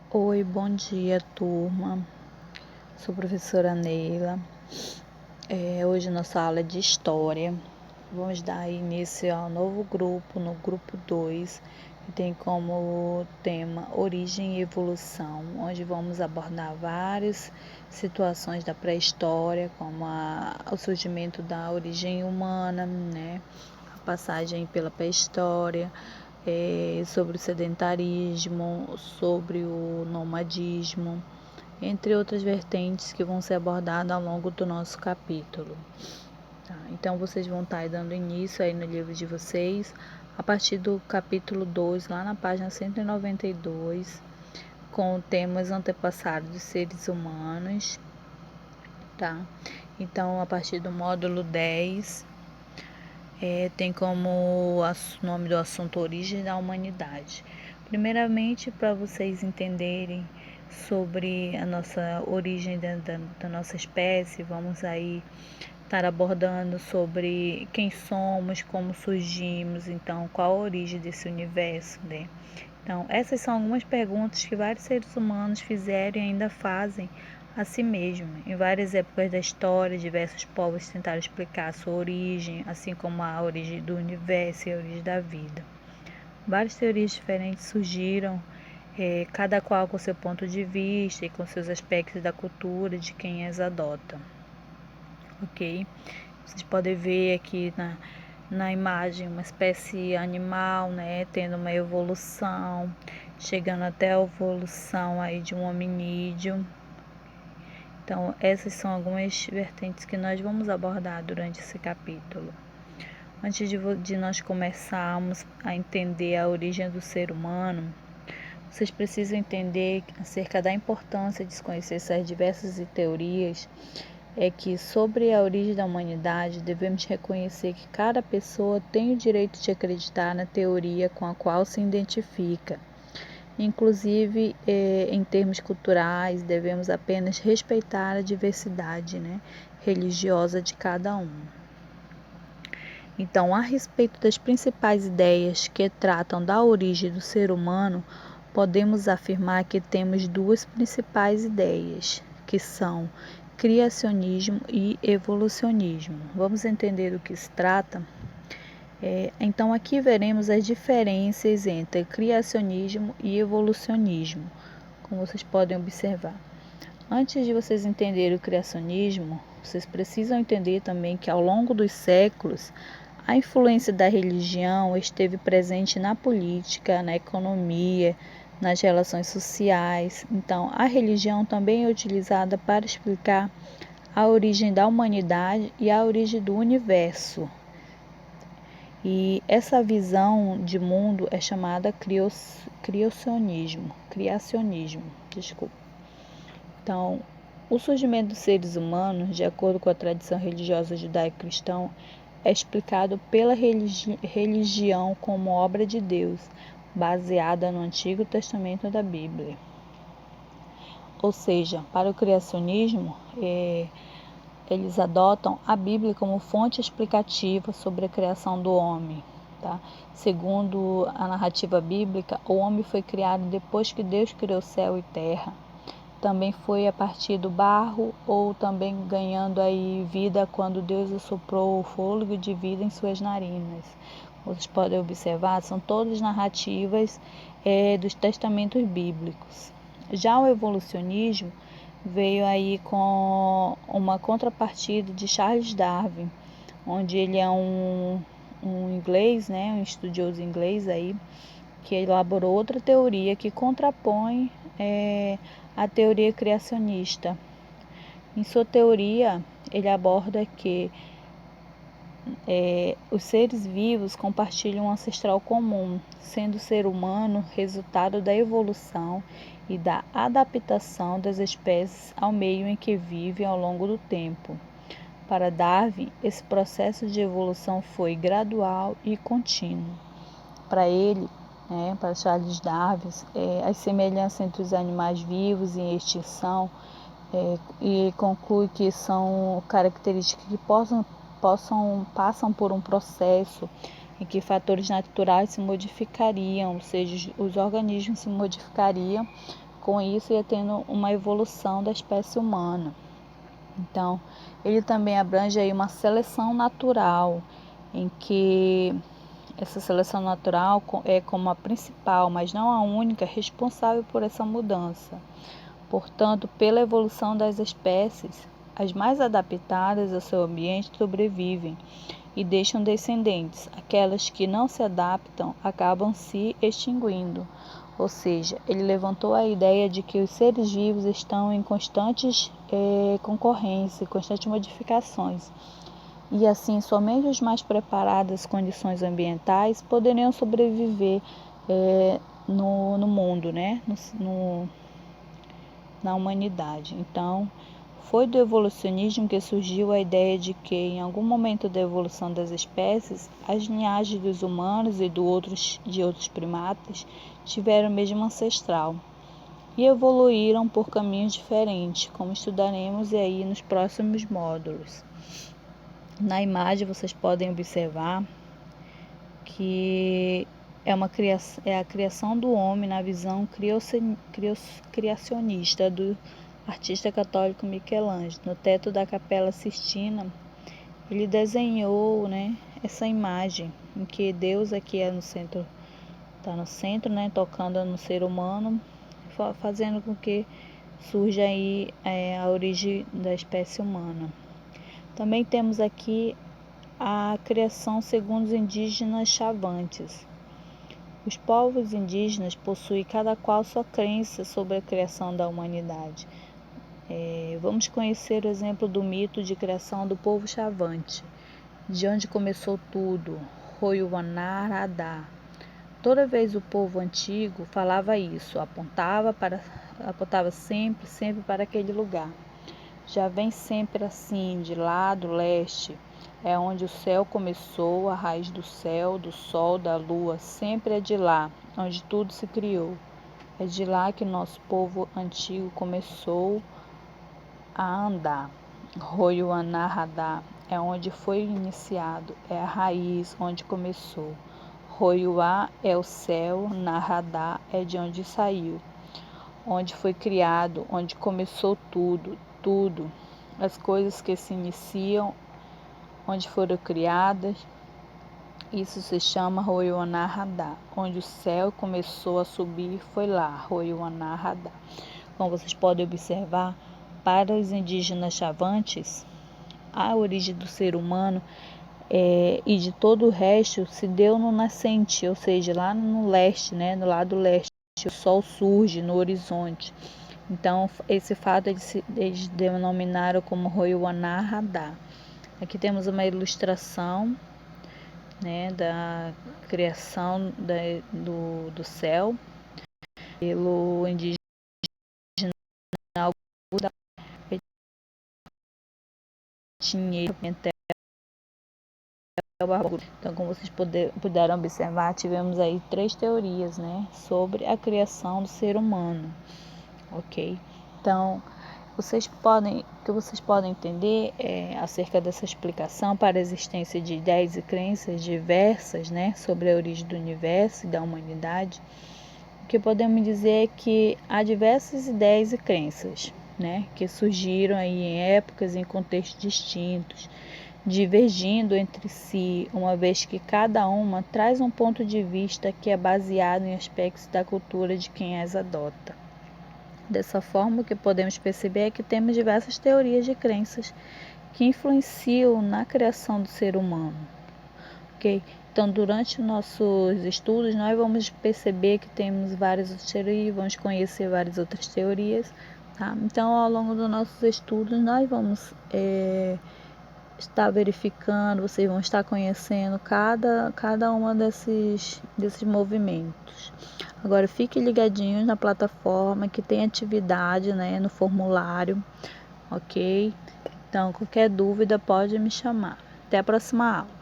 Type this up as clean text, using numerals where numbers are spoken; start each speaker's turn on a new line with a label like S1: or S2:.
S1: Oi, bom dia, turma. Sou a professora Neila. Hoje nossa aula é de História. Vamos dar início ao novo grupo, no grupo 2, que tem como tema Origem e Evolução, onde vamos abordar várias situações da pré-história, como o surgimento da origem humana, né? A passagem pela pré-história, sobre o sedentarismo, sobre o nomadismo, entre outras vertentes que vão ser abordadas ao longo do nosso capítulo. Tá? Então, vocês vão estar dando início aí no livro de vocês, a partir do capítulo 2, lá na página 192, com temas antepassados dos seres humanos. Tá? Então, a partir do módulo 10, tem como nome do assunto Origem da Humanidade. Primeiramente, para vocês entenderem sobre a nossa origem da nossa espécie, vamos aí estar abordando sobre quem somos, como surgimos, então qual a origem desse universo, né? Então, essas são algumas perguntas que vários seres humanos fizeram e ainda fazem a si mesmo. Em várias épocas da história, diversos povos tentaram explicar a sua origem, assim como a origem do universo e a origem da vida. Várias teorias diferentes surgiram, cada qual com seu ponto de vista e com seus aspectos da cultura de quem as adota. Ok? Vocês podem ver aqui na imagem uma espécie animal, né, tendo uma evolução, chegando até a evolução aí de um hominídeo. Então, essas são algumas vertentes que nós vamos abordar durante esse capítulo. Antes de nós começarmos a entender a origem do ser humano, vocês precisam entender acerca da importância de conhecer essas diversas teorias, é que sobre a origem da humanidade devemos reconhecer que cada pessoa tem o direito de acreditar na teoria com a qual se identifica. Inclusive, em termos culturais, devemos apenas respeitar a diversidade, né, religiosa de cada um. Então, a respeito das principais ideias que tratam da origem do ser humano, podemos afirmar que temos duas principais ideias, que são criacionismo e evolucionismo. Vamos entender do que se trata? Então, aqui veremos as diferenças entre criacionismo e evolucionismo, como vocês podem observar. Antes de vocês entenderem o criacionismo, vocês precisam entender também que ao longo dos séculos, a influência da religião esteve presente na política, na economia, nas relações sociais. Então, a religião também é utilizada para explicar a origem da humanidade e a origem do universo. E essa visão de mundo é chamada criacionismo. Então, o surgimento dos seres humanos, de acordo com a tradição religiosa judaico-cristã, é explicado pela religião como obra de Deus, baseada no Antigo Testamento da Bíblia. Ou seja, para o criacionismo, eles adotam a Bíblia como fonte explicativa sobre a criação do homem. Tá? Segundo a narrativa bíblica, o homem foi criado depois que Deus criou céu e terra. Também foi a partir do barro, ou também ganhando aí vida quando Deus assoprou o fôlego de vida em suas narinas. Vocês podem observar, são todas narrativas dos testamentos bíblicos. Já o evolucionismo veio aí com uma contrapartida de Charles Darwin, onde ele é um inglês, né, um estudioso inglês aí, que elaborou outra teoria que contrapõe a teoria criacionista. Em sua teoria, ele aborda que os seres vivos compartilham um ancestral comum, sendo o ser humano resultado da evolução e da adaptação das espécies ao meio em que vivem ao longo do tempo. Para Darwin, esse processo de evolução foi gradual e contínuo. Para ele, para Charles Darwin, as semelhanças entre os animais vivos e em extinção, e conclui que são características que passam por um processo em que fatores naturais se modificariam, ou seja, os organismos se modificariam com isso ia tendo uma evolução da espécie humana. Então, ele também abrange aí uma seleção natural, em que essa seleção natural é como a principal, mas não a única, responsável por essa mudança. Portanto, pela evolução das espécies, as mais adaptadas ao seu ambiente sobrevivem e deixam descendentes. Aquelas que não se adaptam acabam se extinguindo. Ou seja, ele levantou a ideia de que os seres vivos estão em constantes concorrência, constantes modificações. E assim, somente os mais preparados às condições ambientais poderiam sobreviver no mundo, né? Na humanidade. Então, foi do evolucionismo que surgiu a ideia de que, em algum momento da evolução das espécies, as linhagens dos humanos e de outros primatas tiveram o mesmo ancestral e evoluíram por caminhos diferentes, como estudaremos aí nos próximos módulos. Na imagem vocês podem observar que é a criação do homem na visão criacionista do artista católico Michelangelo. No teto da Capela Sistina, ele desenhou, né, essa imagem em que Deus aqui é no centro, está no centro, né, tocando no ser humano, fazendo com que surja aí a origem da espécie humana. Também temos aqui a criação segundo os indígenas Chavantes. Os povos indígenas possuem cada qual sua crença sobre a criação da humanidade. Vamos conhecer o exemplo do mito de criação do povo Chavante, de onde começou tudo, Roiuanarada. Toda vez o povo antigo falava isso, apontava sempre para aquele lugar. Já vem sempre assim, de lá do leste, é onde o céu começou, a raiz do céu, do sol, da lua, sempre é de lá, onde tudo se criou. É de lá que nosso povo antigo começou a andar. Roiuanarada é onde foi iniciado, é a raiz onde começou. Roiuá é o céu, Narada é de onde saiu, onde foi criado, onde começou tudo. As coisas que se iniciam, onde foram criadas, isso se chama Roiuanarada, onde o céu começou a subir, foi lá, Roiuanarada. Como vocês podem observar, para os indígenas Chavantes, a origem do ser humano e de todo o resto se deu no nascente, ou seja, lá no leste, né, no lado leste, o sol surge no horizonte. Então, esse fato eles denominaram como Roiuanarada. Aqui temos uma ilustração, né, da criação do céu pelo indígena da Tinheiro. Então, como vocês puderam observar, tivemos aí 3 teorias, né, sobre a criação do ser humano, ok? Então, o que vocês podem entender acerca dessa explicação para a existência de ideias e crenças diversas, né, sobre a origem do universo e da humanidade. O que podemos dizer é que há diversas ideias e crenças, né, que surgiram aí em épocas e em contextos distintos, divergindo entre si, uma vez que cada uma traz um ponto de vista que é baseado em aspectos da cultura de quem as adota. Dessa forma, o que podemos perceber é que temos diversas teorias de crenças que influenciam na criação do ser humano. Ok? Então, durante nossos estudos, nós vamos perceber que temos várias outras teorias, vamos conhecer várias outras teorias. Tá? Então, ao longo dos nossos estudos, nós vamos estar verificando, vocês vão estar conhecendo cada uma desses movimentos. Agora fiquem ligadinhos na plataforma que tem atividade, né, no formulário, ok? Então qualquer dúvida pode me chamar. Até a próxima aula.